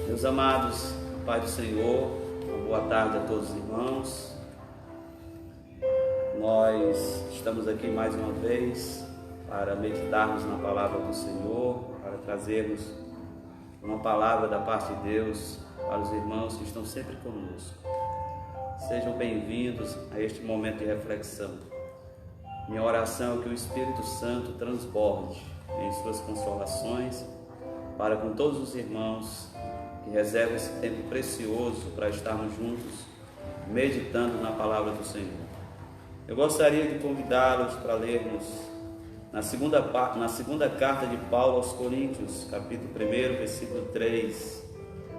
Meus amados, Pai do Senhor, uma boa tarde a todos os irmãos. Nós estamos aqui mais uma vez para meditarmos na palavra do Senhor, para trazermos uma palavra da parte de Deus para os irmãos que estão sempre conosco. Sejam bem-vindos a este momento de reflexão. Minha oração é que o Espírito Santo transborde em suas consolações para com todos os irmãos que reservam esse tempo precioso para estarmos juntos meditando na palavra do Senhor. Eu gostaria de convidá-los para lermos na segunda carta de Paulo aos Coríntios, capítulo 1, versículo 3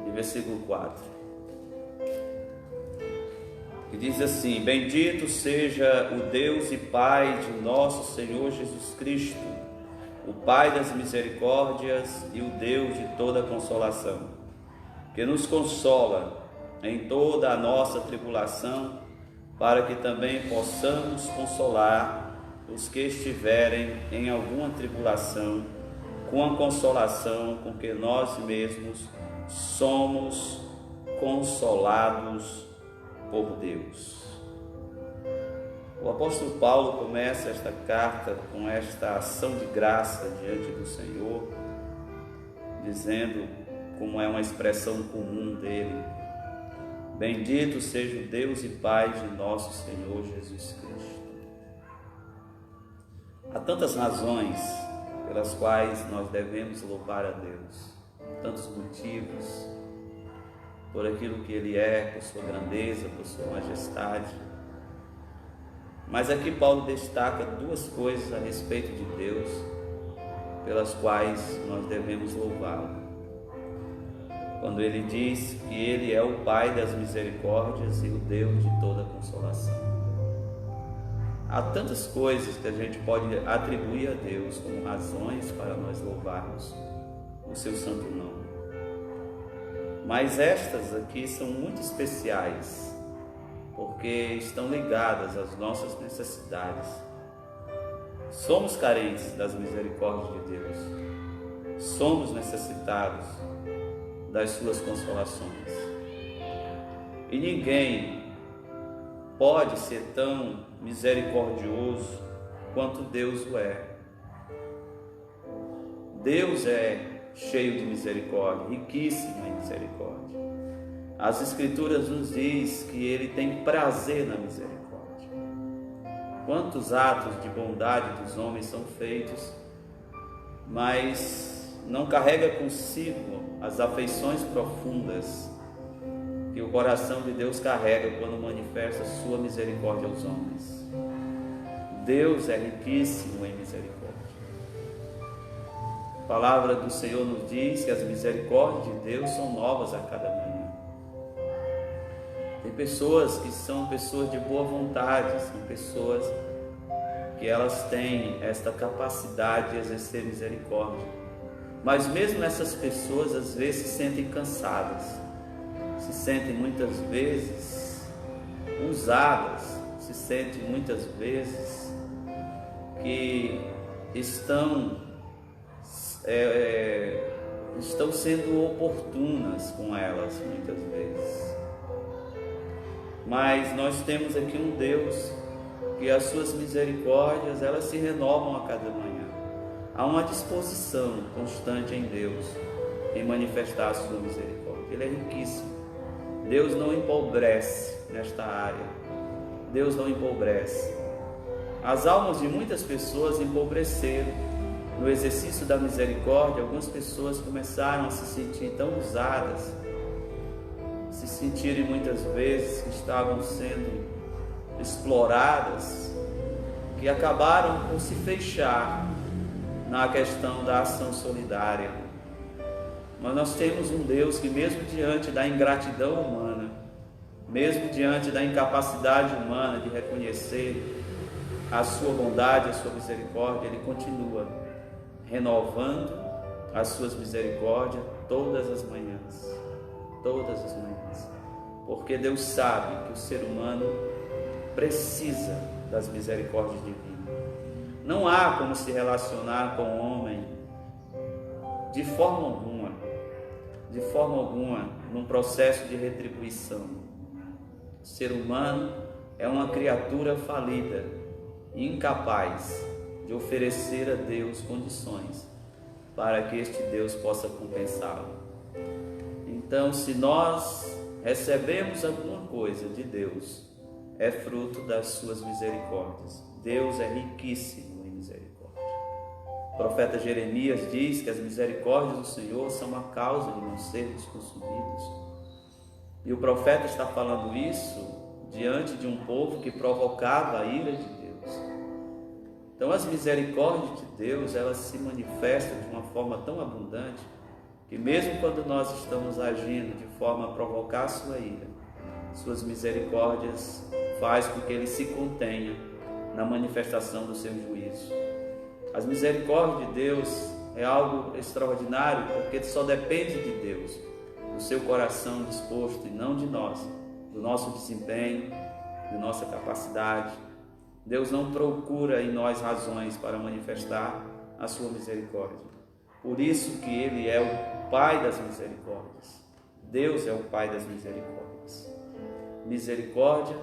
e versículo 4. Que diz assim: Bendito seja o Deus e Pai de nosso Senhor Jesus Cristo, o Pai das misericórdias e o Deus de toda consolação, que nos consola em toda a nossa tribulação, para que também possamos consolar os que estiverem em alguma tribulação, com a consolação com que nós mesmos somos consolados por Deus. O apóstolo Paulo começa esta carta com esta ação de graça diante do Senhor, dizendo, como é uma expressão comum dele: Bendito seja o Deus e Pai de nosso Senhor Jesus Cristo. Há tantas razões pelas quais nós devemos louvar a Deus, tantos motivos, por aquilo que Ele é, por sua grandeza, por sua majestade. Mas aqui Paulo destaca duas coisas a respeito de Deus, pelas quais nós devemos louvá-lo. Quando ele diz que Ele é o Pai das misericórdias e o Deus de toda consolação. Há tantas coisas que a gente pode atribuir a Deus como razões para nós louvarmos o seu santo nome. Mas estas aqui são muito especiais, porque estão ligadas às nossas necessidades. Somos carentes das misericórdias de Deus. Somos necessitados das suas consolações. E ninguém pode ser tão misericordioso quanto Deus o é. Deus é cheio de misericórdia, riquíssimo em misericórdia. As Escrituras nos diz que Ele tem prazer na misericórdia. Quantos atos de bondade dos homens são feitos, mas não carrega consigo as afeições profundas que o coração de Deus carrega quando manifesta sua misericórdia aos homens. Deus é riquíssimo em misericórdia. A palavra do Senhor nos diz que as misericórdias de Deus são novas a cada manhã. Tem pessoas que são pessoas de boa vontade, são pessoas que elas têm esta capacidade de exercer misericórdia. Mas mesmo essas pessoas às vezes se sentem cansadas, se sentem muitas vezes usadas, se sentem muitas vezes que estão sendo oportunas com elas muitas vezes. Mas nós temos aqui um Deus que as suas misericórdias elas se renovam a cada manhã. Há uma disposição constante em Deus em manifestar a sua misericórdia. Ele é riquíssimo. Deus não empobrece nesta área. Deus não empobrece. As almas de muitas pessoas empobreceram no exercício da misericórdia. Algumas pessoas começaram a se sentir tão usadas, se sentirem muitas vezes que estavam sendo exploradas, que acabaram por se fechar na questão da ação solidária. Mas nós temos um Deus que, mesmo diante da ingratidão humana, mesmo diante da incapacidade humana de reconhecer a sua bondade, a sua misericórdia, Ele continua renovando as suas misericórdias todas as manhãs. Todas as manhãs. Porque Deus sabe que o ser humano precisa das misericórdias divinas. Não há como se relacionar com o homem de forma alguma, de forma alguma num processo de retribuição. O ser humano é uma criatura falida e incapaz de oferecer a Deus condições para que este Deus possa compensá-lo. Então, se nós recebemos alguma coisa de Deus, é fruto das suas misericórdias. Deus é riquíssimo em misericórdia. O profeta Jeremias diz que as misericórdias do Senhor são a causa de não sermos consumidos. E o profeta está falando isso diante de um povo que provocava a ira de Deus. Então, as misericórdias de Deus, elas se manifestam de uma forma tão abundante que mesmo quando nós estamos agindo de forma a provocar a sua ira, suas misericórdias faz com que ele se contenha na manifestação do seu juízo. As misericórdias de Deus é algo extraordinário, porque só depende de Deus, do seu coração disposto e não de nós, do nosso desempenho, da nossa capacidade. Deus não procura em nós razões para manifestar a sua misericórdia. Por isso que Ele é o Pai das misericórdias. Deus é o Pai das misericórdias. Misericórdia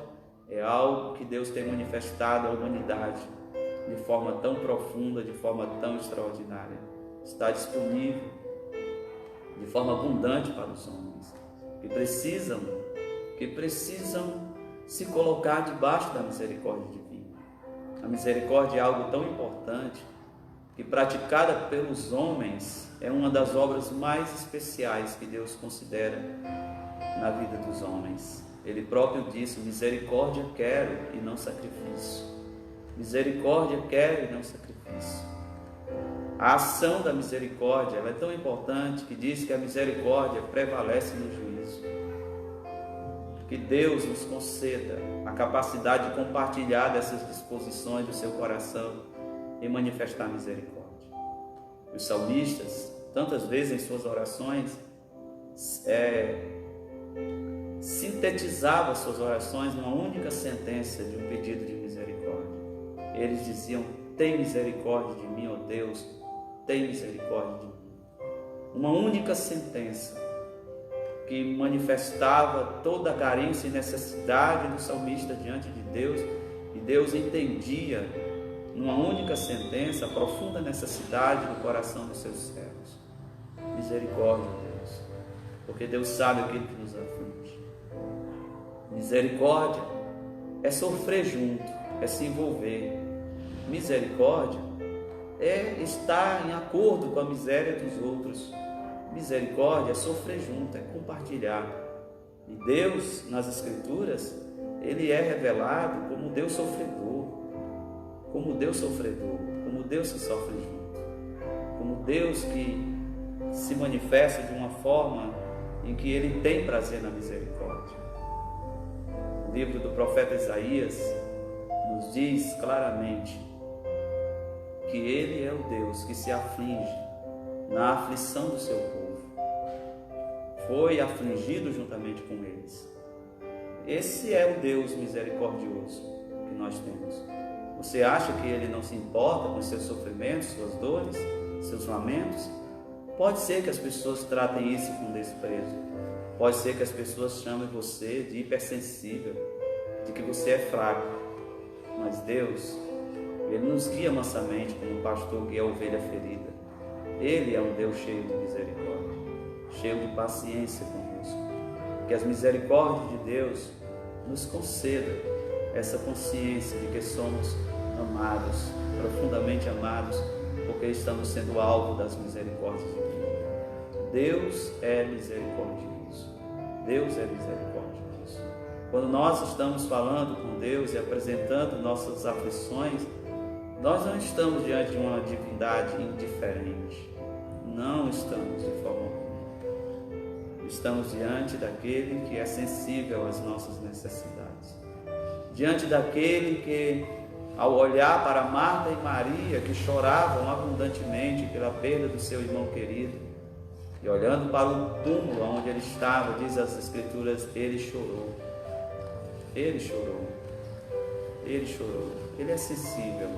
é algo que Deus tem manifestado à humanidade de forma tão profunda, de forma tão extraordinária. Está disponível de forma abundante para os homens que precisam se colocar debaixo da misericórdia divina. A misericórdia é algo tão importante que, praticada pelos homens, é uma das obras mais especiais que Deus considera na vida dos homens. Ele próprio disse: misericórdia quero e não sacrifício. Misericórdia quero e não sacrifício. A ação da misericórdia ela é tão importante que diz que a misericórdia prevalece no juízo. Que Deus nos conceda a capacidade de compartilhar dessas disposições do seu coração e manifestar misericórdia. Os salmistas, tantas vezes em suas orações, sintetizavam suas orações numa única sentença de um pedido de misericórdia. Eles diziam: tem misericórdia de mim, ó Deus, tem misericórdia de mim. Uma única sentença que manifestava toda a carência e necessidade do salmista diante de Deus, e Deus entendia numa única sentença a profunda necessidade do coração dos seus servos. Misericórdia, Deus, porque Deus sabe aquilo que nos aflige. Misericórdia é sofrer junto, é se envolver. Misericórdia é estar em acordo com a miséria dos outros. Misericórdia é sofrer junto, é compartilhar. E Deus, nas Escrituras, Ele é revelado como Deus sofredor, como Deus que sofre junto, como Deus que se manifesta de uma forma em que Ele tem prazer na misericórdia. O livro do profeta Isaías nos diz claramente que Ele é o Deus que se aflige na aflição do seu povo. Foi afligido juntamente com eles. Esse é o Deus misericordioso que nós temos. Você acha que Ele não se importa com seus sofrimentos, suas dores, seus lamentos? Pode ser que as pessoas tratem isso com desprezo. Pode ser que as pessoas chamem você de hipersensível, de que você é fraco. Mas Deus, Ele nos guia mansamente como um pastor guia a ovelha ferida. Ele é um Deus cheio de misericórdia, cheio de paciência conosco. Que as misericórdias de Deus nos concedam essa consciência de que somos amados, profundamente amados, porque estamos sendo alvo das misericórdias de Deus. Deus é misericordioso. Deus é misericordioso. Quando nós estamos falando com Deus e apresentando nossas aflições, nós não estamos diante de uma divindade indiferente. Não estamos de forma alguma. Estamos diante daquele que é sensível às nossas necessidades. Diante daquele que, ao olhar para Marta e Maria, que choravam abundantemente pela perda do seu irmão querido, e olhando para o túmulo onde ele estava, diz as Escrituras, ele chorou. Ele chorou. Ele chorou. Ele é sensível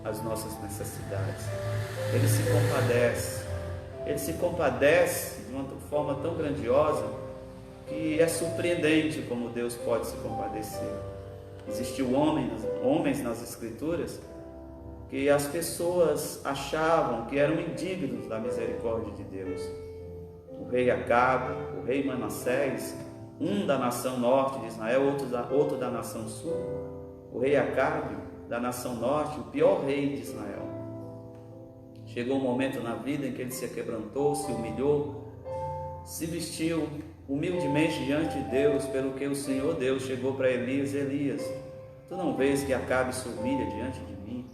às nossas necessidades. Ele se compadece. Ele se compadece de uma forma tão grandiosa que é surpreendente como Deus pode se compadecer. Existiu homens nas Escrituras que as pessoas achavam que eram indignos da misericórdia de Deus. O rei Acabe, o rei Manassés, um da nação norte de Israel, outro da nação sul. O rei Acabe, da nação norte, o pior rei de Israel. Chegou um momento na vida em que ele se quebrantou, se humilhou, se vestiu humildemente diante de Deus, pelo que o Senhor Deus chegou para Elias: Elias, tu não vês que Acabe se humilha diante de mim?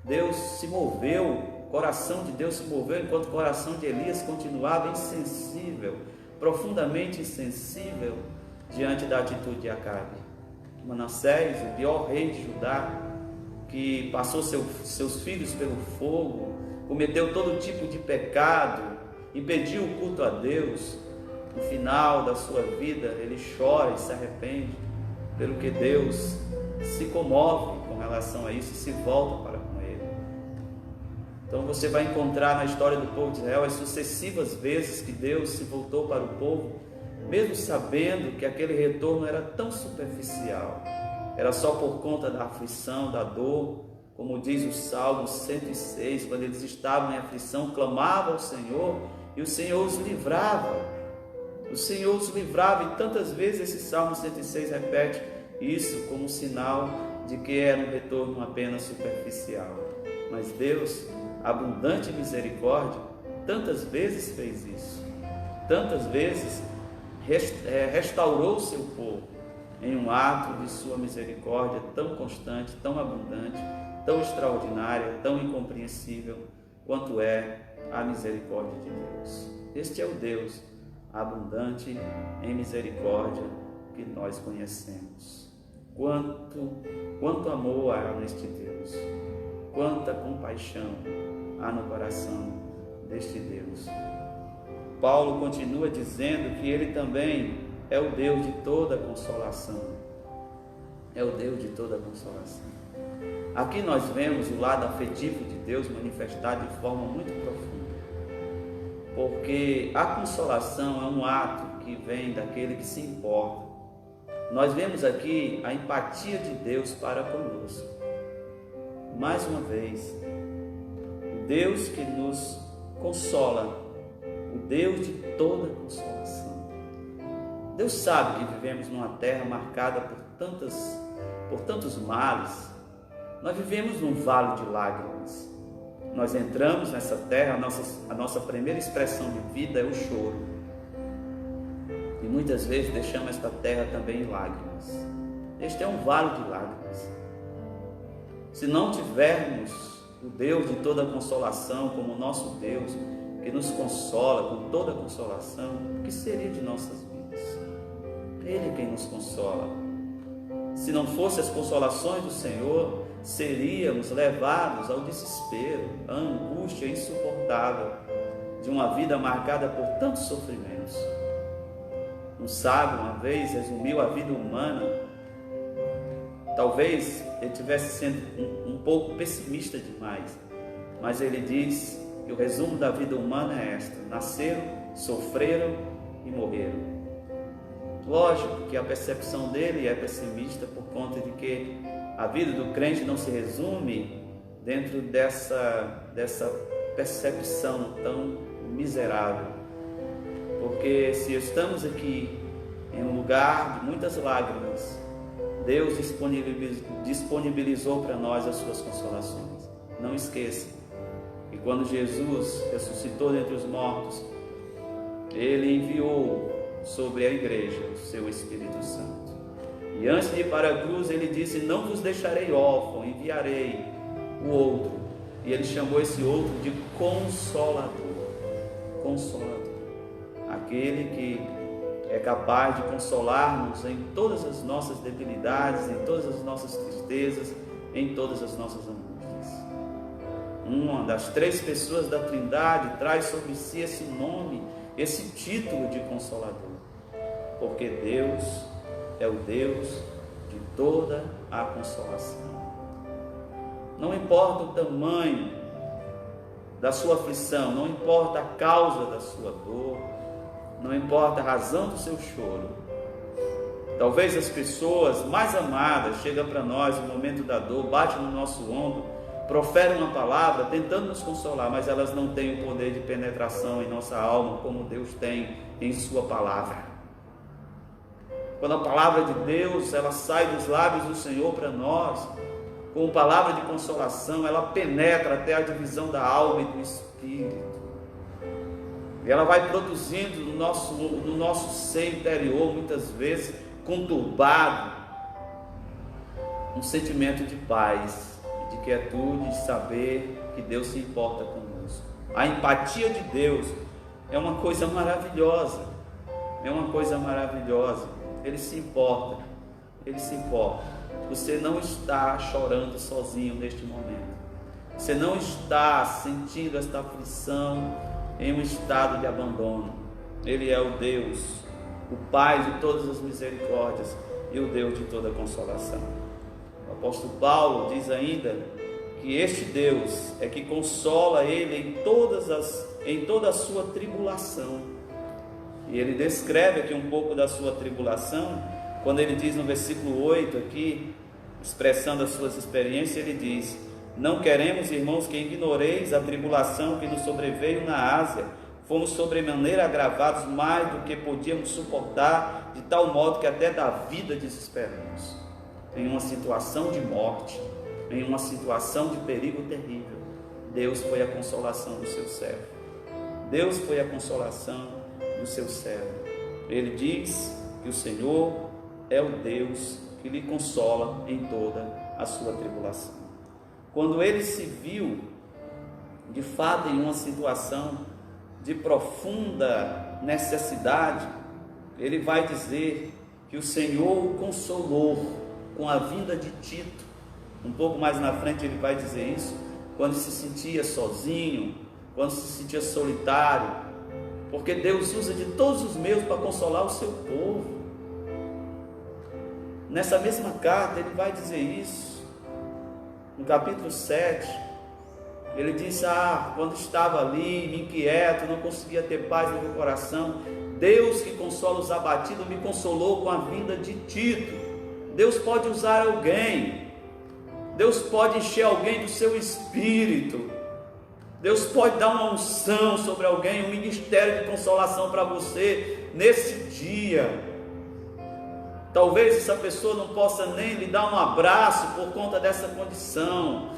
Deus se moveu, o coração de Deus se moveu, enquanto o coração de Elias continuava insensível, profundamente insensível diante da atitude de Acabe. Manassés, o pior rei de Judá, que passou seus filhos pelo fogo, cometeu todo tipo de pecado, impediu o culto a Deus. No final da sua vida, ele chora e se arrepende, pelo que Deus se comove com relação a isso e se volta para com ele. Então você vai encontrar na história do povo de Israel as sucessivas vezes que Deus se voltou para o povo, mesmo sabendo que aquele retorno era tão superficial, era só por conta da aflição, da dor, como diz o Salmo 106, quando eles estavam em aflição, clamavam ao Senhor e o Senhor os livrava. O Senhor os livrava, e tantas vezes esse Salmo 106 repete isso como sinal de que era um retorno apenas superficial. Mas Deus, abundante em misericórdia, tantas vezes fez isso, tantas vezes restaurou o seu povo em um ato de sua misericórdia tão constante, tão abundante, tão extraordinária, tão incompreensível quanto é a misericórdia de Deus. Este é o Deus abundante em misericórdia que nós conhecemos. Quanto amor há neste Deus, quanta compaixão há no coração deste Deus. Paulo continua dizendo que ele também é o Deus de toda consolação. É o Deus de toda consolação. Aqui nós vemos o lado afetivo de Deus manifestado de forma muito profunda, porque a consolação é um ato que vem daquele que se importa. Nós vemos aqui a empatia de Deus para conosco. Mais uma vez, o Deus que nos consola, o Deus de toda consolação. Deus sabe que vivemos numa terra marcada por tantos males. Nós vivemos num vale de lágrimas. Nós entramos nessa terra, a nossa primeira expressão de vida é o choro. E muitas vezes deixamos esta terra também em lágrimas. Este é um vale de lágrimas. Se não tivermos o Deus de toda consolação como nosso Deus, que nos consola com toda consolação, o que seria de nossas vidas? Ele é quem nos consola. Se não fossem as consolações do Senhor, seríamos levados ao desespero, à angústia insuportável de uma vida marcada por tantos sofrimentos. Um sábio uma vez resumiu a vida humana. Talvez ele estivesse sendo um pouco pessimista demais, mas ele diz que o resumo da vida humana é esta: nasceram, sofreram e morreram. Lógico que a percepção dele é pessimista por conta de que a vida do crente não se resume dentro dessa percepção tão miserável. Porque se estamos aqui em um lugar de muitas lágrimas, Deus disponibilizou para nós as suas consolações. Não esqueça que quando Jesus ressuscitou dentre os mortos, Ele enviou sobre a igreja o seu Espírito Santo. E antes de ir para a cruz, Ele disse: não vos deixarei órfão, enviarei o outro. E Ele chamou esse outro de Consolador. Consolador. Aquele que é capaz de consolar-nos em todas as nossas debilidades, em todas as nossas tristezas, em todas as nossas angústias. Uma das três pessoas da Trindade traz sobre si esse nome, esse título de Consolador, porque Deus é o Deus de toda a consolação. Não importa o tamanho da sua aflição, não importa a causa da sua dor, não importa a razão do seu choro. Talvez as pessoas mais amadas chegam para nós no momento da dor, batem no nosso ombro, proferem uma palavra tentando nos consolar, mas elas não têm o poder de penetração em nossa alma como Deus tem em sua palavra. Quando a palavra de Deus ela sai dos lábios do Senhor para nós, com palavra de consolação, ela penetra até a divisão da alma e do espírito. E ela vai produzindo no nosso ser interior, muitas vezes conturbado, um sentimento de paz, de quietude, de saber que Deus se importa conosco. A empatia de Deus é uma coisa maravilhosa, Ele se importa, Você não está chorando sozinho neste momento, você não está sentindo esta aflição em um estado de abandono. Ele é o Deus, o Pai de todas as misericórdias e o Deus de toda consolação. O apóstolo Paulo diz ainda que este Deus é que consola ele em toda a sua tribulação. E ele descreve aqui um pouco da sua tribulação, quando ele diz no versículo 8 aqui, expressando as suas experiências, ele diz: não queremos, irmãos, que ignoreis a tribulação que nos sobreveio na Ásia. Fomos sobremaneira agravados mais do que podíamos suportar, de tal modo que até da vida desesperamos. Em uma situação de morte, em uma situação de perigo terrível, Deus foi a consolação do seu servo. Deus foi a consolação do seu servo. Ele diz que o Senhor é o Deus que lhe consola em toda a sua tribulação. Quando ele se viu, de fato, em uma situação de profunda necessidade, ele vai dizer que o Senhor o consolou com a vinda de Tito. Um pouco mais na frente ele vai dizer isso, quando se sentia sozinho, quando se sentia solitário, porque Deus usa de todos os meios para consolar o seu povo. Nessa mesma carta ele vai dizer isso, no capítulo 7, ele diz: quando estava ali, inquieto, não conseguia ter paz no meu coração, Deus que consola os abatidos me consolou com a vinda de Tito. Deus pode usar alguém, Deus pode encher alguém do seu espírito, Deus pode dar uma unção sobre alguém, um ministério de consolação para você nesse dia. Talvez essa pessoa não possa nem lhe dar um abraço por conta dessa condição,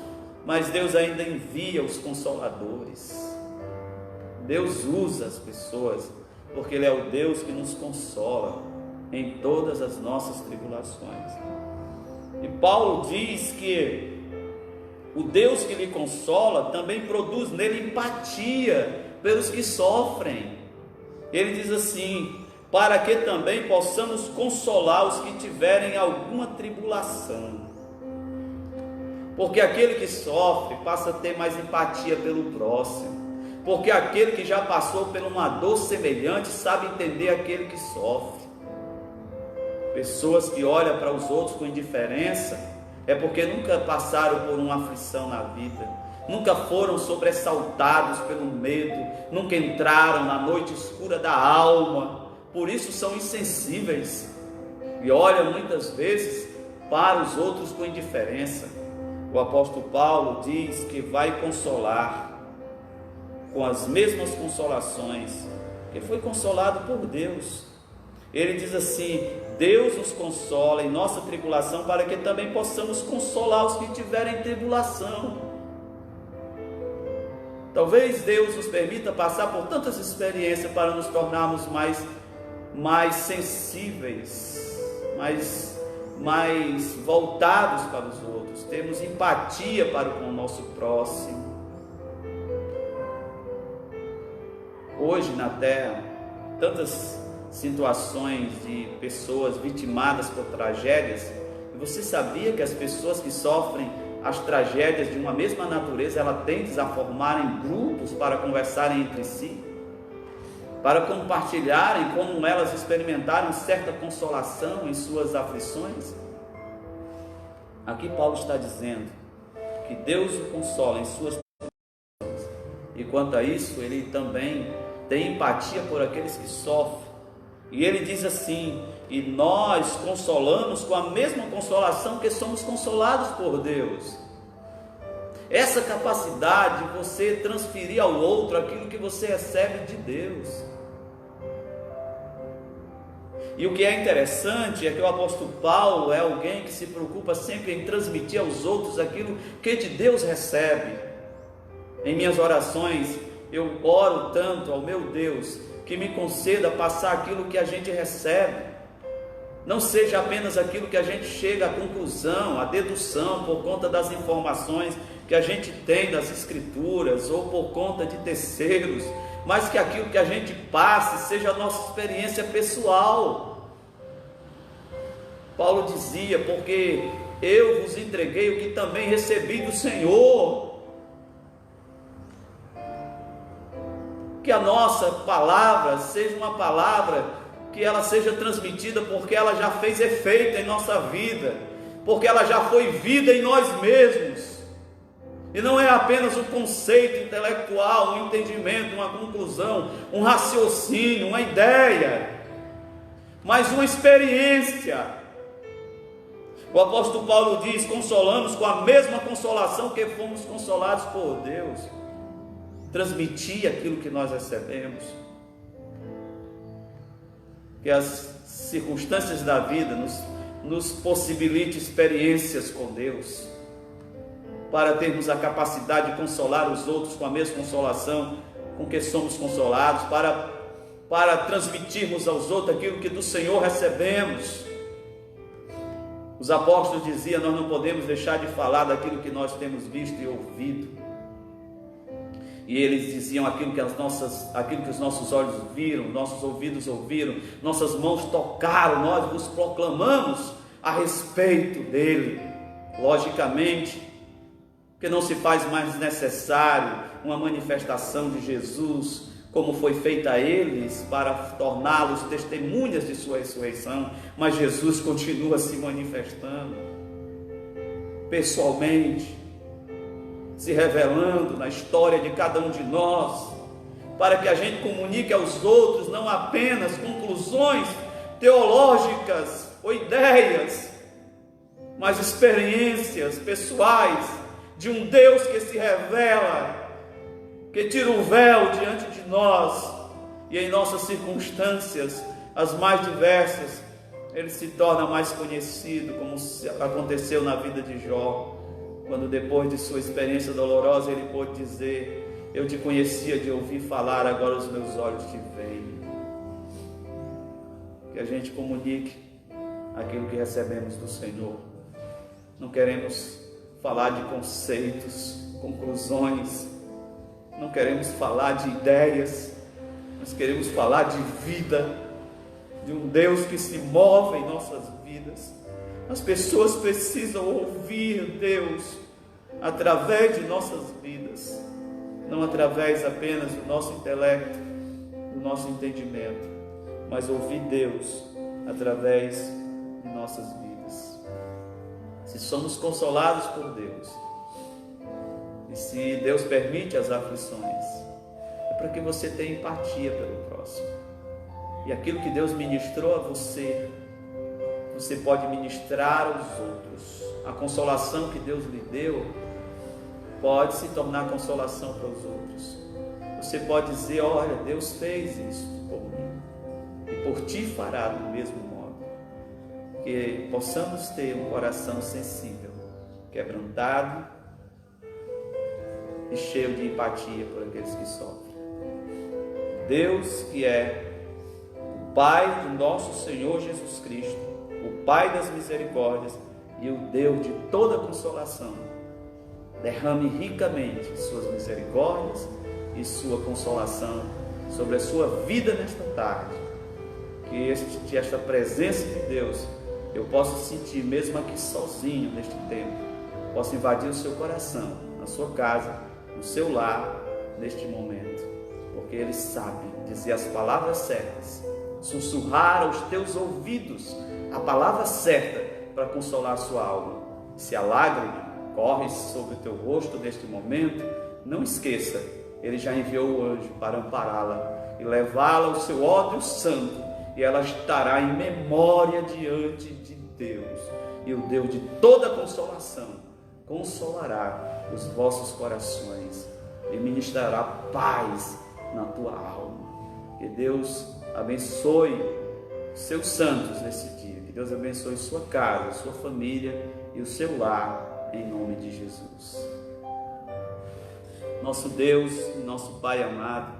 mas Deus ainda envia os consoladores. Deus usa as pessoas, porque Ele é o Deus que nos consola em todas as nossas tribulações. E Paulo diz que o Deus que lhe consola também produz nele empatia pelos que sofrem. Ele diz assim: para que também possamos consolar os que tiverem alguma tribulação. Porque aquele que sofre passa a ter mais empatia pelo próximo, porque aquele que já passou por uma dor semelhante sabe entender aquele que sofre. Pessoas que olham para os outros com indiferença é porque nunca passaram por uma aflição na vida, nunca foram sobressaltados pelo medo, nunca entraram na noite escura da alma, por isso são insensíveis e olham muitas vezes para os outros com indiferença. O apóstolo Paulo diz que vai consolar com as mesmas consolações que foi consolado por Deus. Ele diz assim: Deus nos consola em nossa tribulação para que também possamos consolar os que tiverem tribulação. Talvez Deus nos permita passar por tantas experiências para nos tornarmos mais sensíveis, mais voltados para os outros, temos empatia para com o nosso próximo. Hoje na terra, tantas situações de pessoas vitimadas por tragédias. E você sabia que as pessoas que sofrem as tragédias de uma mesma natureza, elas tendem a formarem grupos para conversarem entre si, para compartilharem como elas experimentaram certa consolação em suas aflições? Aqui Paulo está dizendo que Deus o consola em suas aflições, E quanto a isso, Ele também tem empatia por aqueles que sofrem. E Ele diz assim: e nós consolamos com a mesma consolação que somos consolados por Deus. Essa capacidade de você transferir ao outro aquilo que você recebe de Deus. E o que é interessante é que o apóstolo Paulo é alguém que se preocupa sempre em transmitir aos outros aquilo que de Deus recebe. Em minhas orações, eu oro tanto ao meu Deus que me conceda passar aquilo que a gente recebe. Não seja apenas aquilo que a gente chega à conclusão, à dedução, por conta das informações que a gente tem das Escrituras, ou por conta de terceiros, mas que aquilo que a gente passe seja a nossa experiência pessoal. Paulo dizia: porque eu vos entreguei o que também recebi do Senhor. Que a nossa palavra seja uma palavra que ela seja transmitida porque ela já fez efeito em nossa vida, porque ela já foi vida em nós mesmos, e não é apenas um conceito intelectual, um entendimento, uma conclusão, um raciocínio, uma ideia, mas uma experiência. O apóstolo Paulo diz: consolamos com a mesma consolação que fomos consolados por Deus. Transmitir aquilo que nós recebemos. Que as circunstâncias da vida nos possibilite experiências com Deus, para termos a capacidade de consolar os outros com a mesma consolação com que somos consolados, para transmitirmos aos outros aquilo que do Senhor recebemos. Os apóstolos diziam: nós não podemos deixar de falar daquilo que nós temos visto e ouvido. E eles diziam aquilo que os nossos olhos viram, nossos ouvidos ouviram, nossas mãos tocaram, nós vos proclamamos a respeito dele. Logicamente, que não se faz mais necessário uma manifestação de Jesus, como foi feita a eles, para torná-los testemunhas de sua ressurreição, mas Jesus continua se manifestando pessoalmente, se revelando na história de cada um de nós, para que a gente comunique aos outros não apenas conclusões teológicas ou ideias, mas experiências pessoais de um Deus que se revela, que tira o véu diante de nós, e em nossas circunstâncias, as mais diversas, Ele se torna mais conhecido, como aconteceu na vida de Jó, quando depois de sua experiência dolorosa ele pôde dizer: eu te conhecia de ouvir falar, agora os meus olhos te veem. Que a gente comunique aquilo que recebemos do Senhor. Não queremos falar de conceitos, conclusões, não queremos falar de ideias, nós queremos falar de vida, de um Deus que se move em nossas vidas. As pessoas precisam ouvir Deus através de nossas vidas, não através apenas do nosso intelecto, do nosso entendimento, mas ouvir Deus através de nossas vidas. Se somos consolados por Deus, e se Deus permite as aflições, é para que você tenha empatia pelo próximo, e aquilo que Deus ministrou a você, você pode ministrar aos outros. A consolação que Deus lhe deu pode se tornar consolação para os outros. Você pode dizer: olha, Deus fez isso por mim, e por ti fará do mesmo modo. Que possamos ter um coração sensível, quebrantado e cheio de empatia por aqueles que sofrem. Deus, que é o Pai do nosso Senhor Jesus Cristo, o Pai das misericórdias e o Deus de toda consolação, derrame ricamente suas misericórdias e sua consolação sobre a sua vida nesta tarde. Que esta presença de Deus eu possa sentir, mesmo aqui sozinho neste tempo, possa invadir o seu coração, na sua casa, no seu lar, neste momento, porque Ele sabe dizer as palavras certas, sussurrar aos teus ouvidos a palavra certa para consolar a sua alma. Se a lágrima corre sobre o teu rosto neste momento, não esqueça Ele já enviou o anjo para ampará-la e levá-la ao seu ódio santo, e ela estará em memória diante de Deus. E o Deus de toda consolação consolará os vossos corações e ministrará paz na tua alma. Que Deus abençoe seus santos nesse dia. Que Deus abençoe sua casa, sua família e o seu lar, em nome de Jesus. Nosso Deus, nosso Pai amado,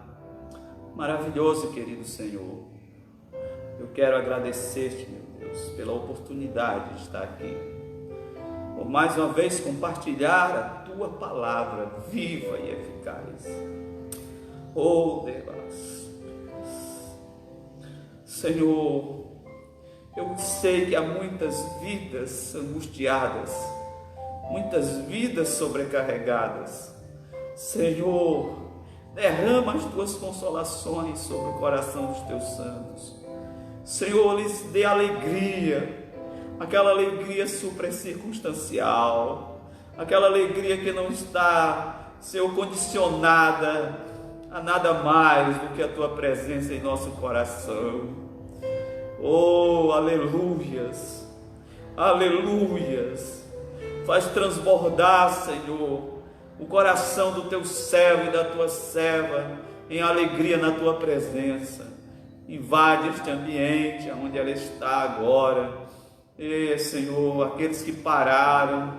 maravilhoso e querido Senhor, eu quero agradecer-te, meu Deus, pela oportunidade de estar aqui, por mais uma vez compartilhar a tua palavra viva e eficaz. Oh Deus, Senhor, eu sei que há muitas vidas angustiadas, muitas vidas sobrecarregadas. Senhor, derrama as tuas consolações sobre o coração dos teus santos. Senhor, lhes dê alegria, aquela alegria supercircunstancial, aquela alegria que não está, Senhor, condicionada a nada mais do que a tua presença em nosso coração. Oh, aleluias, aleluias. Faz transbordar, Senhor, o coração do teu servo e da tua serva em alegria na tua presença. Invade este ambiente onde ela está agora. E, Senhor, aqueles que pararam,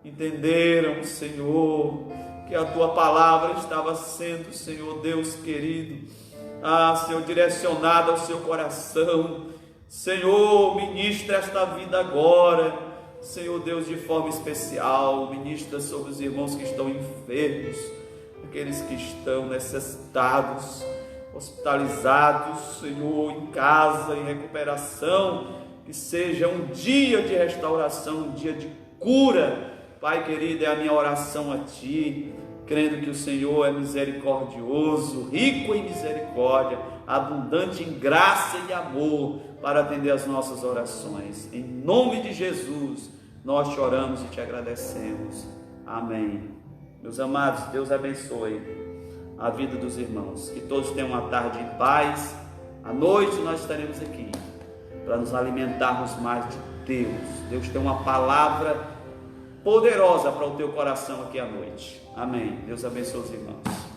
entenderam, Senhor, que a tua palavra estava sendo, Senhor Deus querido, Senhor, direcionada ao seu coração. Senhor, ministra esta vida agora, Senhor Deus, de forma especial. Ministra sobre os irmãos que estão enfermos, aqueles que estão necessitados, hospitalizados, Senhor, em casa, em recuperação. Que seja um dia de restauração, um dia de cura. Pai querido, é a minha oração a Ti, crendo que o Senhor é misericordioso, rico em misericórdia, abundante em graça e amor, para atender as nossas orações. Em nome de Jesus, nós te oramos e te agradecemos. Amém. Meus amados, Deus abençoe a vida dos irmãos. Que todos tenham uma tarde em paz. À noite nós estaremos aqui para nos alimentarmos mais de Deus. Deus tem uma palavra poderosa para o teu coração aqui à noite. Amém. Deus abençoe os irmãos.